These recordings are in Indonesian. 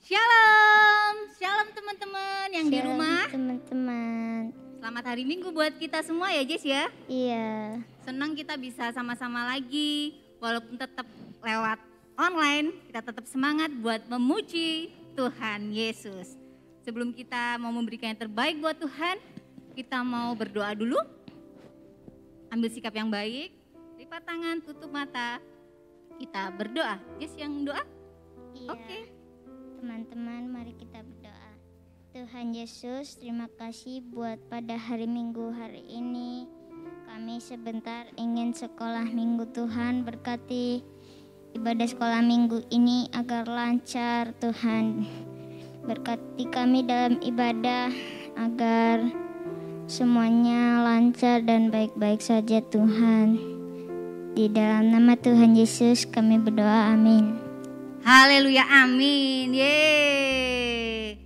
Shalom, shalom teman-teman yang di rumah. Teman-teman. Selamat hari Minggu buat kita semua ya Jess ya. Iya. Senang kita bisa sama-sama lagi, walaupun tetap lewat online, kita tetap semangat buat memuji Tuhan Yesus. Sebelum kita mau memberikan yang terbaik buat Tuhan, kita mau berdoa dulu. Ambil sikap yang baik, lipat tangan, tutup mata. Kita berdoa. Jess yang doa? Iya. Oke. Teman-teman, mari kita berdoa. Tuhan Yesus, terima kasih buat pada hari Minggu hari ini. Kami sebentar ingin sekolah Minggu, Tuhan. Berkati ibadah sekolah Minggu ini agar lancar, Tuhan. Berkati kami dalam ibadah agar semuanya lancar dan baik-baik saja, Tuhan. Di dalam nama Tuhan Yesus kami berdoa, amin. Haleluya, amin. Yeay.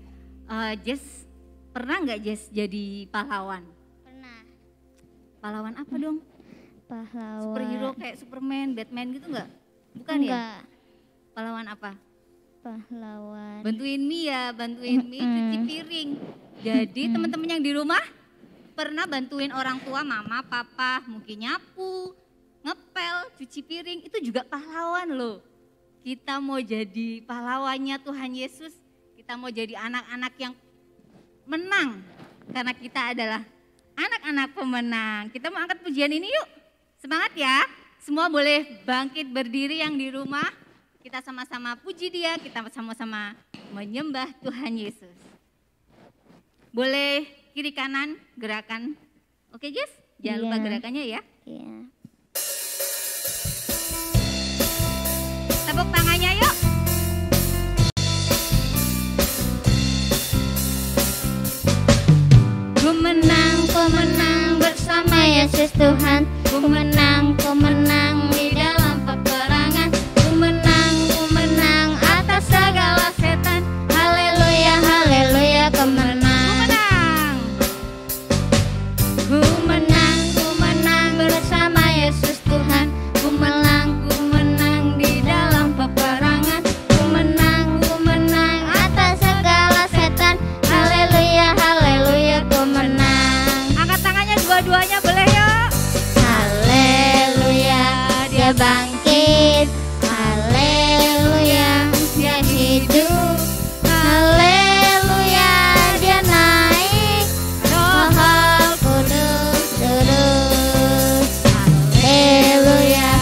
Jess, pernah nggak Jess jadi pahlawan? Pernah. Pahlawan apa dong? Pahlawan. Superhero kayak Superman, Batman gitu nggak? Bukan ya? Enggak. Pahlawan apa? Pahlawan. Bantuin Mia, bantuin Mi cuci piring. Jadi teman-teman yang di rumah pernah bantuin orang tua, mama, papa, mungkin nyapu, ngepel, cuci piring, itu juga pahlawan loh. Kita mau jadi pahlawannya Tuhan Yesus, kita mau jadi anak-anak yang menang. Karena kita adalah anak-anak pemenang. Kita mau angkat pujian ini yuk, semangat ya. Semua boleh bangkit berdiri yang di rumah. Kita sama-sama puji Dia, kita sama-sama menyembah Tuhan Yesus. Boleh kiri kanan gerakan. Oke Jess, jangan lupa gerakannya ya. Iya. Tepuk tangannya yuk. Ku menang bersama Yesus Tuhan. Ku menang di dalam peperangan. Ku menang atas segala setan. Haleluya, haleluya, ku menang. Ku menang bersama Yesus Tuhan. Ku menang di dalam peperangan. Ku menang atas segala setan. Haleluya, haleluya, ku menang. Angkat tangannya dua-duanya boleh yuk. Haleluya, dia bangkit. Haleluya, dia hidup. Haleluya, dia naik. Roh Kudus turun. Haleluya,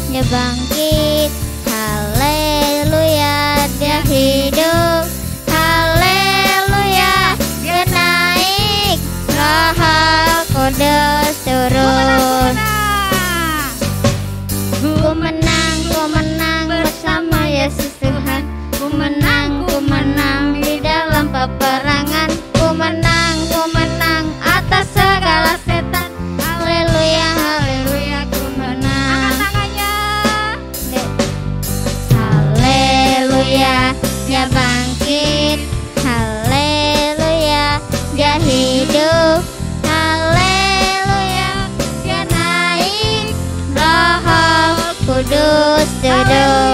dia bangkit. Haleluya, dia hidup. Haleluya, dia naik. Roh Kudus turun. Ku menang bersama Yesus Tuhan. Ku menang di dalam peperangan. Ku menang atas segala setan. Haleluya, haleluya, ku menang. Angkat tangannya. Haleluya, dia bangkit. Haleluya, dia hidup. Haleluya, dia naik. Roh Kudus turun.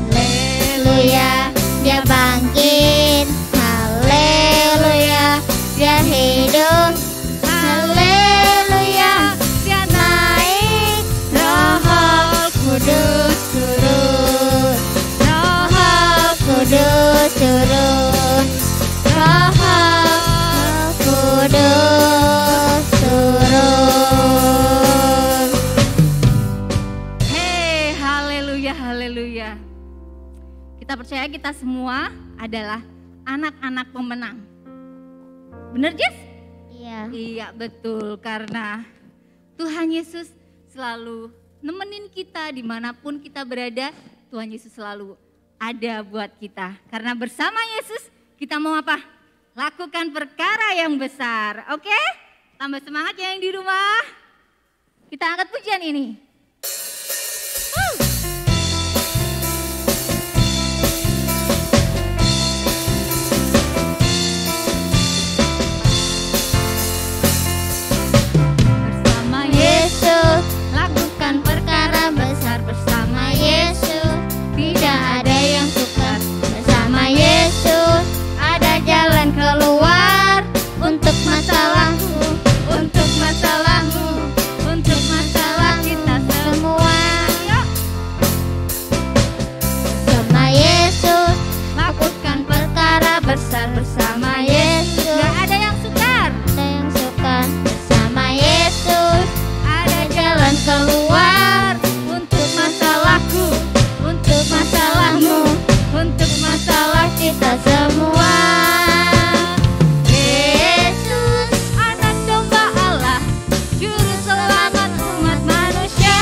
Haleluya, dia bangkit. Haleluya, dia hidup. Haleluya, dia naik. Roh Kudus turun. Roh Kudus turun. Roh Kudus turun. Hei, haleluya, haleluya. Kita percaya kita semua adalah anak-anak pemenang. Bener Jess? Iya. Iya betul, karena Tuhan Yesus selalu nemenin kita dimanapun kita berada. Tuhan Yesus selalu ada buat kita. Karena bersama Yesus kita mau apa? Lakukan perkara yang besar, oke? Tambah semangat ya yang di rumah. Kita angkat pujian ini. Bersama Yesus, lakukan perkara besar bersama Yesus. Tidak ada yang sukar bersama masalahku, untuk masalahmu, untuk masalah kita semua. Bersama Yesus, lakukan perkara besar bersama Yesus. Gak ada yang sukar. Ada yang sukar bersama Yesus, ada jalan keluar. Untuk masalahku, untuk masalahmu, untuk masalah kita semua. Yesus, Anak domba Allah, juru selamat umat manusia.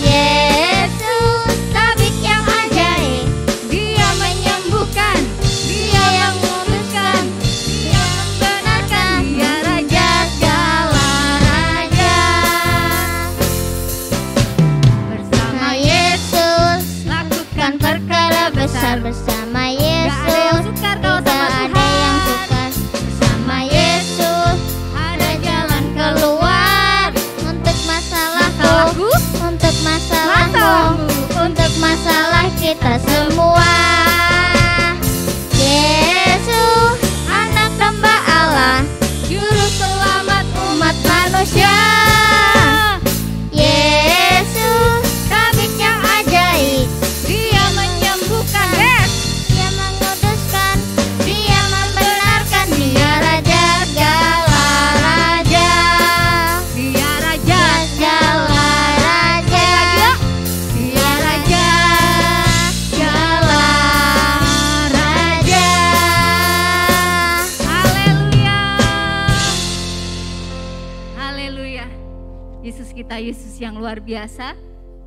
Yesus, tabib yang ajaib, Dia menyembuhkan, Dia yang memutuskan, Dia membenarkan, Dia Raja segala raja. Bersama Yesus, lakukan perkara besar bersama Yesus. Gak ada yang sukar kalau Tidak sama ada Tuhan. yang sukar bersama Yesus, ada jalan keluar. Untuk masalahku, Masalahku, untuk masalahmu, masalahmu, untuk masalah kita semua. Yesus, anak domba Allah, juru selamat umat manusia. Yesus, tabib yang ajaib, Dia menyembuhkan. Yes. Dia menguduskan, Dia membenarkan, Dia Raja segala raja. Dia Raja. Segala raja, Dia Raja segala raja. Haleluya. Haleluya. Yesus kita Yesus yang luar biasa.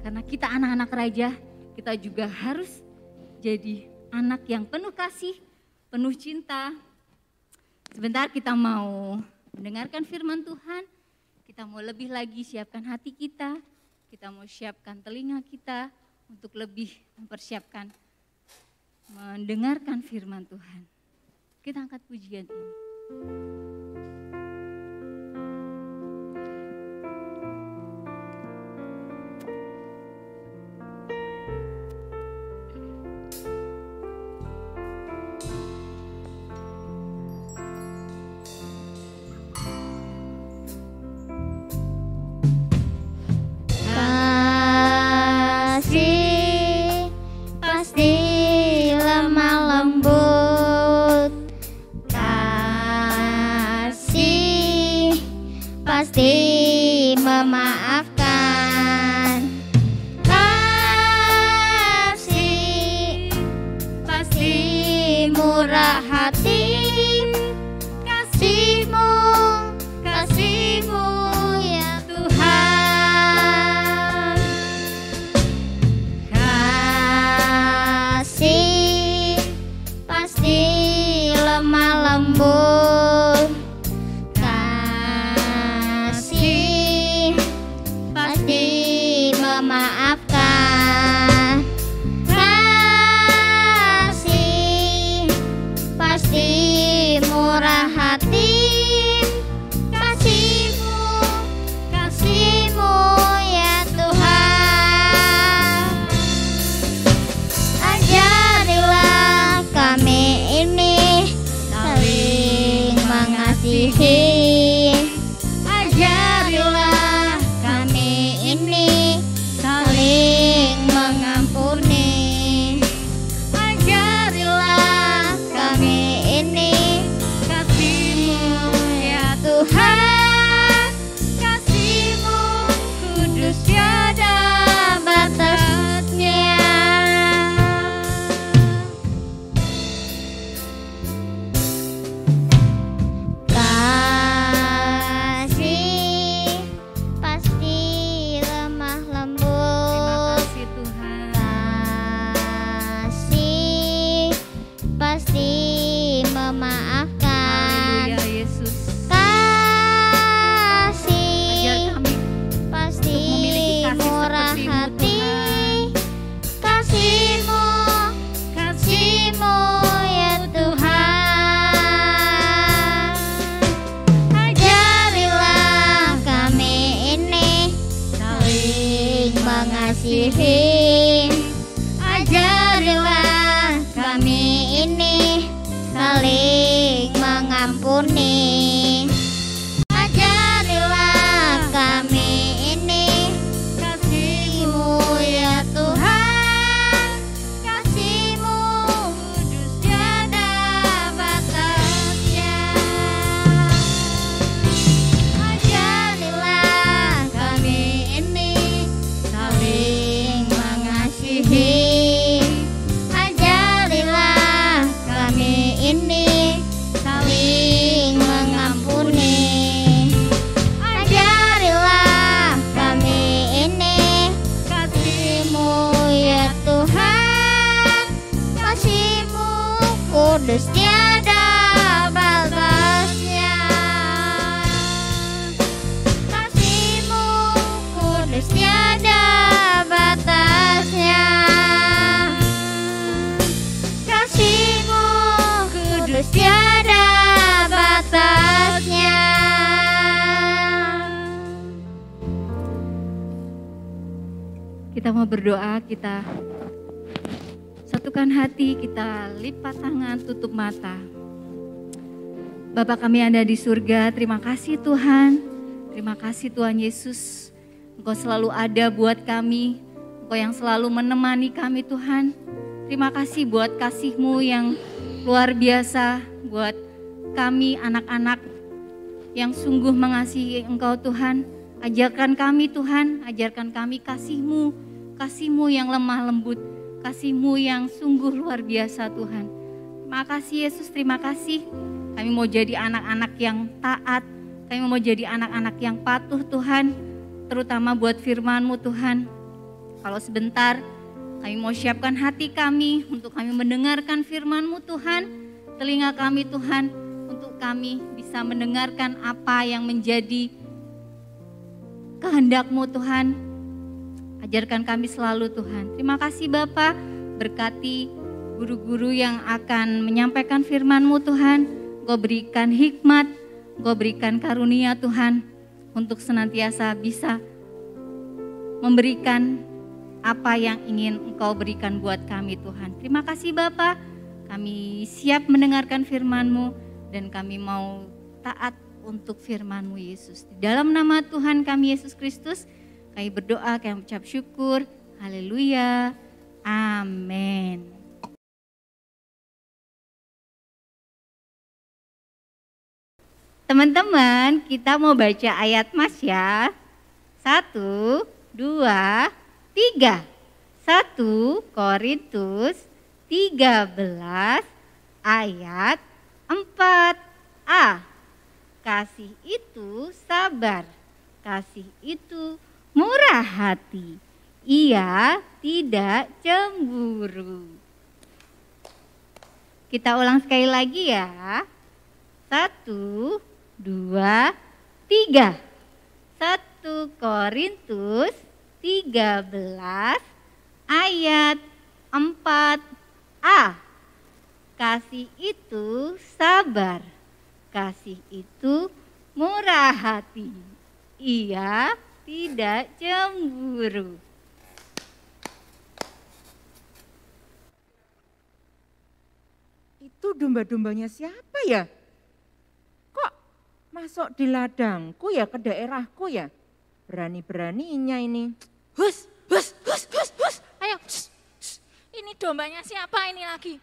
Karena kita anak-anak raja, kita juga harus jadi anak yang penuh kasih, penuh cinta. Sebentar kita mau mendengarkan firman Tuhan. Kita mau lebih lagi siapkan hati kita. Kita mau siapkan telinga kita untuk lebih mempersiapkan mendengarkan firman Tuhan. Kita angkat pujian ini. Kasih pasti lemah lembut, kasih pasti memaafkan, kasih pasti murah hati, kasihmu, kasihmu ya Tuhan. Kasih pasti lemah lembut, kasih pasti memaafkan, kasih pasti murah hati, kasihmu, kasihmu ya Tuhan. Ajarilah kami ini saling mengasihi, ajarilah kami ini saling mengampuni, ajarilah kami ini kasih-Mu ya Tuhan, kasih-Mu kudus tiada batasnya. Kasih pasti lemah Terima lembut, kasih Tuhan. kasih pasti memaafkan, Haleluya Yesus. Ajar kasih kami pasti untuk memiliki kasih murah seperti-Mu, hati, Tuhan. kasih-Mu, kasih-Mu ya Tuhan. Ajarilah kami ini saling mengasihi, ajarilah kami ini saling mengampuni, Kita mau berdoa, kita satukan hati, kita lipat tangan, tutup mata. Bapa kami yang ada di surga, terima kasih Tuhan. Terima kasih Tuhan Yesus. Engkau selalu ada buat kami. Engkau yang selalu menemani kami Tuhan. Terima kasih buat kasih-Mu yang luar biasa. Buat kami anak-anak yang sungguh mengasihi Engkau Tuhan. Ajarkan kami Tuhan, ajarkan kami kasih-Mu. Kasih-Mu yang lemah lembut. Kasih-Mu yang sungguh luar biasa Tuhan. Terima kasih Yesus, terima kasih. Kami mau jadi anak-anak yang taat, kami mau jadi anak-anak yang patuh Tuhan, terutama buat firman-Mu Tuhan. Kalau sebentar, kami mau siapkan hati kami untuk kami mendengarkan firman-Mu Tuhan, telinga kami Tuhan, untuk kami bisa mendengarkan apa yang menjadi kehendak-Mu Tuhan. Ajarkan kami selalu Tuhan. Terima kasih Bapa, berkati guru-guru yang akan menyampaikan firman-Mu Tuhan. Engkau berikan hikmat, Engkau berikan karunia Tuhan untuk senantiasa bisa memberikan apa yang ingin Engkau berikan buat kami Tuhan. Terima kasih Bapa, kami siap mendengarkan firman-Mu dan kami mau taat untuk firman-Mu Yesus. Di dalam nama Tuhan kami Yesus Kristus, kami berdoa, kami ucap syukur. Haleluya. Amin. Teman-teman, kita mau baca ayat Mas ya. 1, 2, 3. 1 Korintus 13 ayat 4a. Kasih itu sabar, kasih itu murah hati, ia tidak cemburu. Kita ulang sekali lagi ya. 1, 2, 3. 1 Korintus 13 ayat 4a. Kasih itu sabar, kasih itu murah hati, ia tidak cemburu. Itu domba-dombanya siapa ya? Masuk di ladangku ya, ke daerahku ya. Berani-beraninya ini. Hus, hus, hus, hus, hus. Ayo, hus, hus. Ini dombanya siapa ini lagi?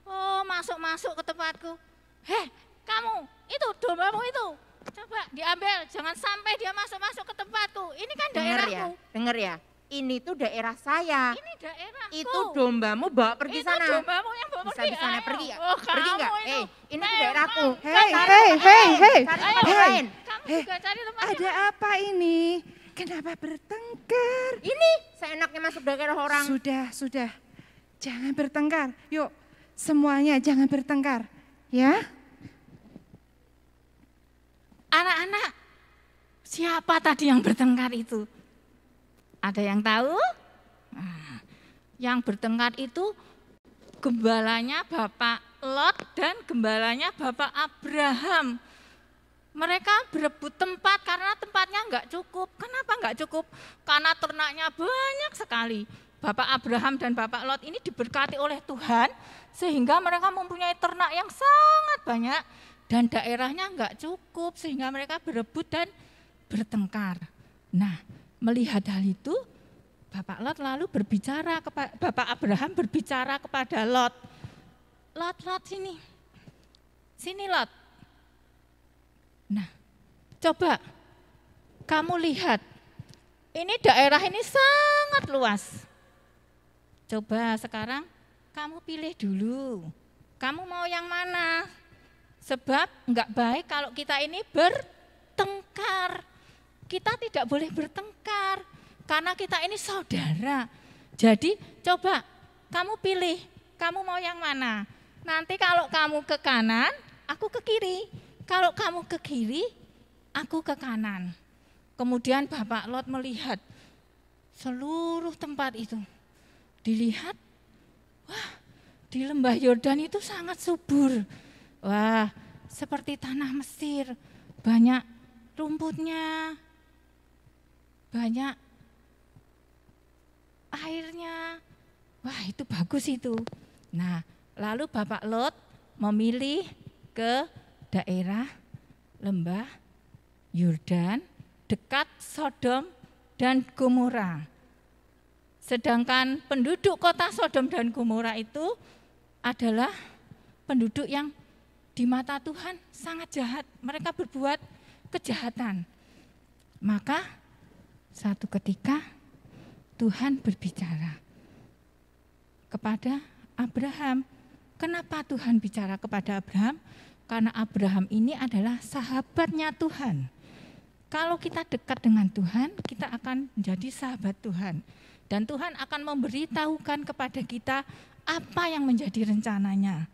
Oh, masuk-masuk ke tempatku. Heh, kamu, itu dombamu itu. Coba diambil, jangan sampai dia masuk-masuk ke tempatku. Ini kan daerahku. Dengar ya. Ini tuh daerah saya. Ini daerahku. Itu dombamu bawa pergi itu sana. Itu dombamu yang bawa pergi. Bisa pergi ya? Oh, pergi enggak? Ini tuh daerahku. Hei. Kamu juga cari tempat. Ada apa ini? Kenapa bertengkar? Ini seenaknya masuk daerah orang. Sudah. Jangan bertengkar. Yuk, semuanya jangan bertengkar. Ya? Anak-anak, siapa tadi yang bertengkar itu? Ada yang tahu? Nah, yang bertengkar itu gembalanya Bapak Lot dan gembalanya Bapak Abraham. Mereka berebut tempat karena tempatnya enggak cukup. Kenapa enggak cukup? Karena ternaknya banyak sekali. Bapak Abraham dan Bapak Lot ini diberkati oleh Tuhan sehingga mereka mempunyai ternak yang sangat banyak dan daerahnya enggak cukup sehingga mereka berebut dan bertengkar. Nah, melihat hal itu, Bapak Lot lalu berbicara kepada Bapak Abraham berbicara kepada Lot. Lot, sini. Sini Lot. Nah, coba kamu lihat. Ini daerah ini sangat luas. Coba sekarang kamu pilih dulu. Kamu mau yang mana? Sebab enggak baik kalau kita ini bertengkar. Kita tidak boleh bertengkar karena kita ini saudara. Jadi coba kamu pilih, kamu mau yang mana? Nanti kalau kamu ke kanan, aku ke kiri. Kalau kamu ke kiri, aku ke kanan. Kemudian Bapak Lot melihat seluruh tempat itu. Dilihat, wah di lembah Yordan itu sangat subur. Wah seperti tanah Mesir, banyak rumputnya. Banyak airnya. Wah, itu bagus itu. Nah, lalu Bapak Lot memilih ke daerah lembah Yordan dekat Sodom dan Gomora. Sedangkan penduduk kota Sodom dan Gomora itu adalah penduduk yang di mata Tuhan sangat jahat. Mereka berbuat kejahatan. Maka satu ketika Tuhan berbicara kepada Abraham. Kenapa Tuhan bicara kepada Abraham? Karena Abraham ini adalah sahabatnya Tuhan. Kalau kita dekat dengan Tuhan, kita akan menjadi sahabat Tuhan. Dan Tuhan akan memberitahukan kepada kita apa yang menjadi rencananya.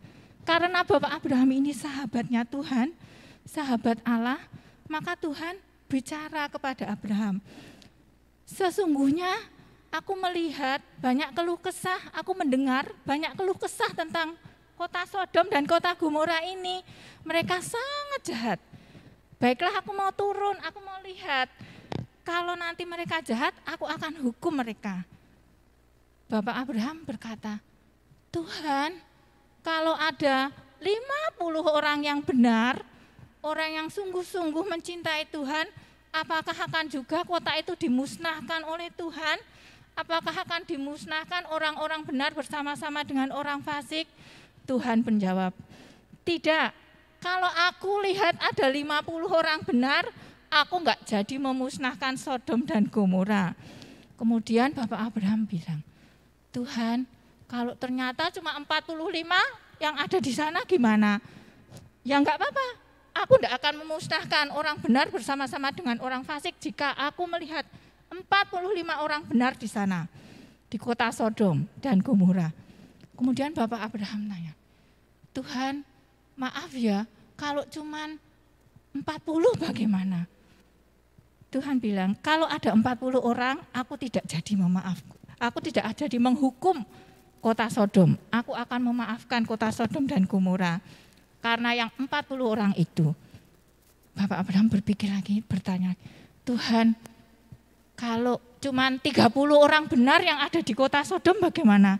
Karena Bapak Abraham ini sahabatnya Tuhan, sahabat Allah, maka Tuhan bicara kepada Abraham. Sesungguhnya aku melihat banyak keluh kesah, aku mendengar banyak keluh kesah tentang kota Sodom dan kota Gomora ini. Mereka sangat jahat. Baiklah, aku mau turun, aku mau lihat. Kalau nanti mereka jahat, aku akan hukum mereka. Bapak Abraham berkata, Tuhan, kalau ada 50 orang yang benar, orang yang sungguh-sungguh mencintai Tuhan, apakah akan juga kota itu dimusnahkan oleh Tuhan? Apakah akan dimusnahkan orang-orang benar bersama-sama dengan orang fasik? Tuhan menjawab, tidak. Kalau aku lihat ada 50 orang benar, aku enggak jadi memusnahkan Sodom dan Gomora. Kemudian Bapak Abraham bilang, Tuhan, kalau ternyata cuma 45 yang ada di sana gimana? Ya enggak apa-apa, aku enggak akan memusnahkan orang benar bersama-sama dengan orang fasik jika aku melihat 45 orang benar di sana, di kota Sodom dan Gomora. Kemudian Bapak Abraham tanya, Tuhan, maaf ya, kalau cuman 40 bagaimana? Tuhan bilang, kalau ada 40 orang, aku tidak jadi memaafkan. Aku tidak jadi menghukum kota Sodom. Aku akan memaafkan kota Sodom dan Gomora. Karena yang 40 orang itu, Bapak Abraham berpikir lagi, bertanya, Tuhan, kalau cuman 30 orang benar yang ada di kota Sodom bagaimana?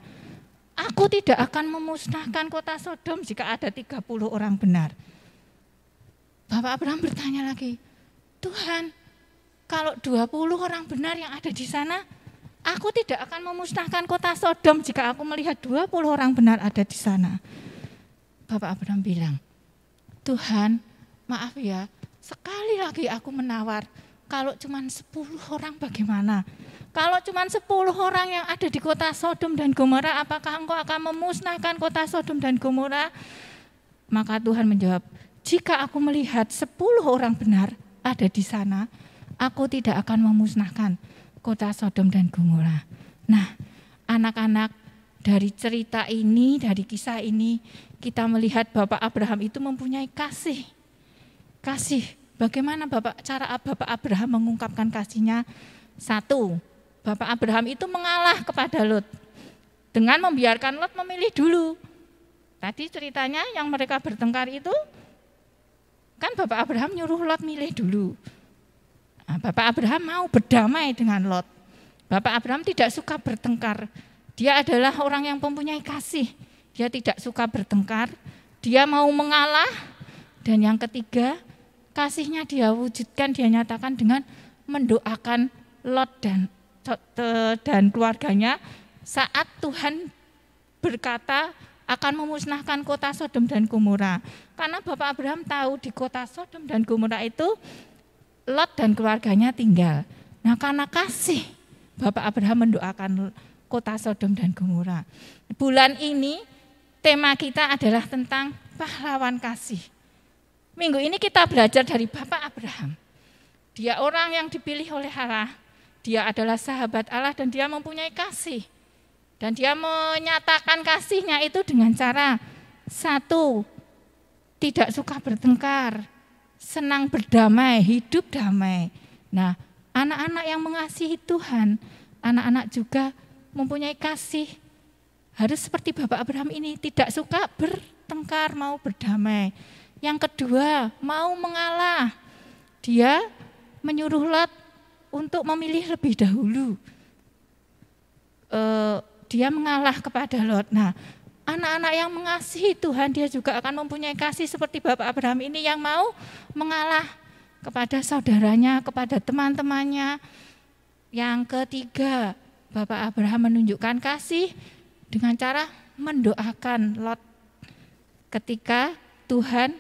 Aku tidak akan memusnahkan kota Sodom jika ada 30 orang benar. Bapak Abraham bertanya lagi, Tuhan, kalau 20 orang benar yang ada di sana, aku tidak akan memusnahkan kota Sodom jika aku melihat 20 orang benar ada di sana. Bapak Abraham bilang, Tuhan, maaf ya, sekali lagi aku menawar, kalau cuma 10 orang bagaimana? Kalau cuma 10 orang yang ada di kota Sodom dan Gomora, apakah engkau akan memusnahkan kota Sodom dan Gomora? Maka Tuhan menjawab, jika aku melihat 10 orang benar ada di sana, aku tidak akan memusnahkan kota Sodom dan Gomora. Nah, anak-anak, dari cerita ini, dari kisah ini, kita melihat Bapak Abraham itu mempunyai kasih. Kasih, bagaimana cara Bapak Abraham mengungkapkan kasihnya? Satu, Bapak Abraham itu mengalah kepada Lot dengan membiarkan Lot memilih dulu. Tadi ceritanya yang mereka bertengkar itu kan Bapak Abraham nyuruh Lot milih dulu. Nah, Bapak Abraham mau berdamai dengan Lot. Bapak Abraham tidak suka bertengkar. Dia adalah orang yang mempunyai kasih. Dia tidak suka bertengkar. Dia mau mengalah. Dan yang ketiga, kasihnya dia wujudkan, dia nyatakan dengan mendoakan Lot dan keluarganya saat Tuhan berkata akan memusnahkan kota Sodom dan Gomora. Karena Bapak Abraham tahu di kota Sodom dan Gomora itu Lot dan keluarganya tinggal. Nah, karena kasih Bapak Abraham mendoakan kota Sodom dan Gomora. Bulan ini tema kita adalah tentang pahlawan kasih. Minggu ini kita belajar dari Bapak Abraham. Dia orang yang dipilih oleh Allah. Dia adalah sahabat Allah dan dia mempunyai kasih. Dan dia menyatakan kasihnya itu dengan cara, satu, tidak suka bertengkar, senang berdamai, hidup damai. Nah, anak-anak yang mengasihi Tuhan, anak-anak juga mempunyai kasih. Harus seperti Bapak Abraham ini, tidak suka bertengkar, mau berdamai. Yang kedua, mau mengalah. Dia menyuruh Lot untuk memilih lebih dahulu. dia mengalah kepada Lot. Nah, anak-anak yang mengasihi Tuhan, dia juga akan mempunyai kasih seperti Bapak Abraham ini yang mau mengalah kepada saudaranya, kepada teman-temannya. Yang ketiga, Bapak Abraham menunjukkan kasih dengan cara mendoakan Lot ketika Tuhan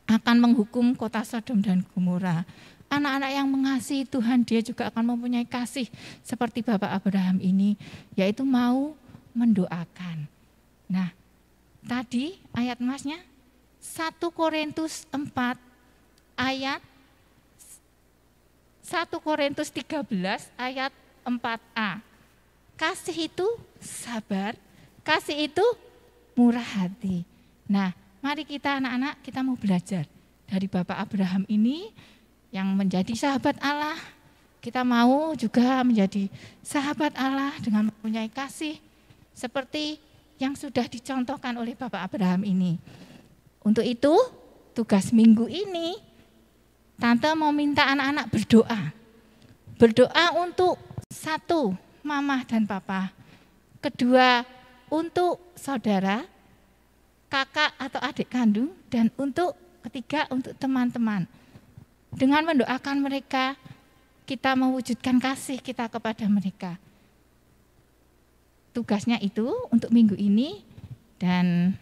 akan menghukum kota Sodom dan Gomora. Anak-anak yang mengasihi Tuhan, dia juga akan mempunyai kasih seperti Bapak Abraham ini, yaitu mau mendoakan. Nah, tadi ayat masnya 1 Korintus 4 ayat 1 Korintus 13 ayat 4a. Kasih itu sabar, kasih itu murah hati. Nah, mari kita anak-anak, kita mau belajar dari Bapak Abraham ini yang menjadi sahabat Allah. Kita mau juga menjadi sahabat Allah dengan mempunyai kasih seperti yang sudah dicontohkan oleh Bapak Abraham ini. Untuk itu, tugas minggu ini, Tante mau minta anak-anak berdoa. Berdoa untuk 1, Mama dan Papa. 2, untuk saudara, kakak atau adik kandung. Dan untuk 3, untuk teman-teman. Dengan mendoakan mereka, kita mewujudkan kasih kita kepada mereka. Tugasnya itu untuk minggu ini, dan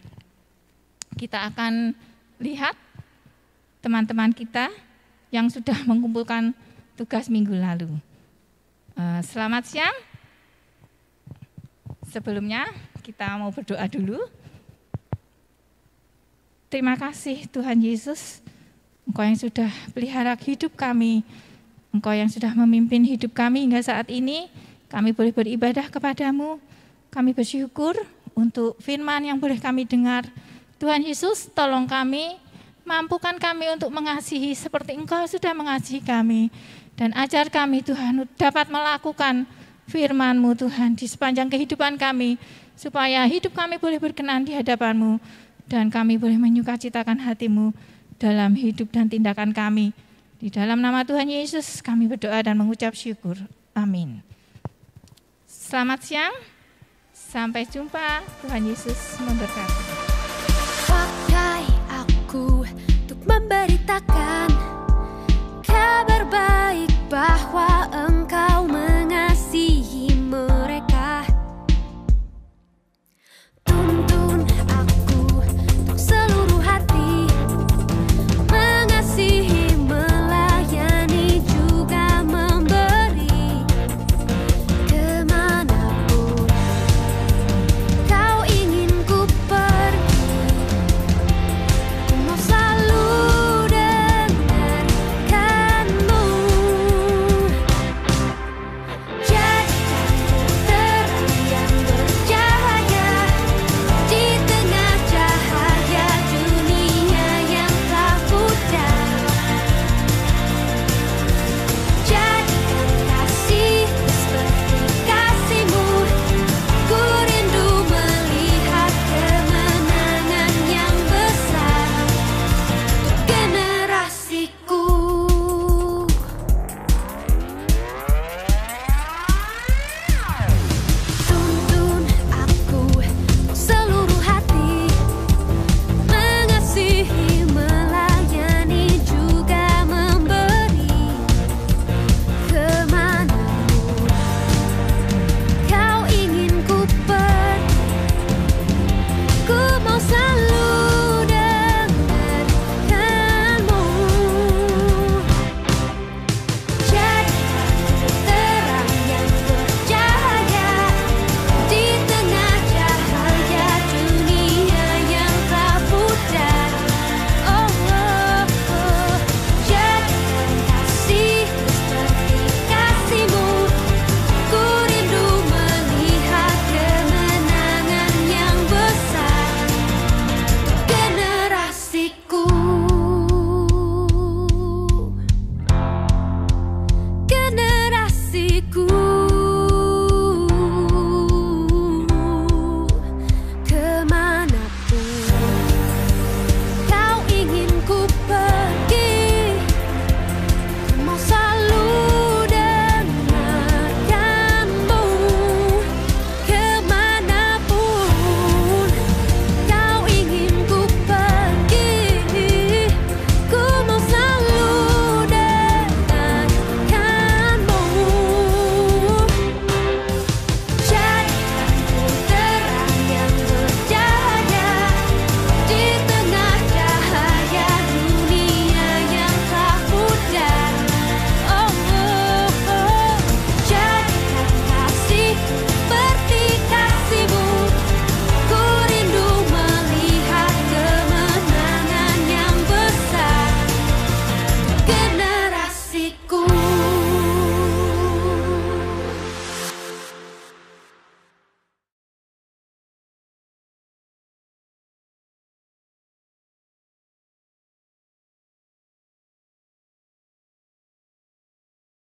kita akan lihat teman-teman kita yang sudah mengumpulkan tugas minggu lalu. Selamat siang. Sebelumnya kita mau berdoa dulu. Terima kasih Tuhan Yesus, Engkau yang sudah pelihara hidup kami, Engkau yang sudah memimpin hidup kami hingga saat ini. Kami boleh beribadah kepadamu. Kami bersyukur untuk firman yang boleh kami dengar. Tuhan Yesus, tolong kami, mampukan kami untuk mengasihi seperti Engkau sudah mengasihi kami. Dan ajar kami Tuhan dapat melakukan firman-Mu Tuhan di sepanjang kehidupan kami, supaya hidup kami boleh berkenan di hadapan-Mu, dan kami boleh menyukacitakan hati-Mu dalam hidup dan tindakan kami. Di dalam nama Tuhan Yesus kami berdoa dan mengucap syukur. Amin. Selamat siang. Sampai jumpa, Tuhan Yesus memberkati. Pakai aku untuk memberitakan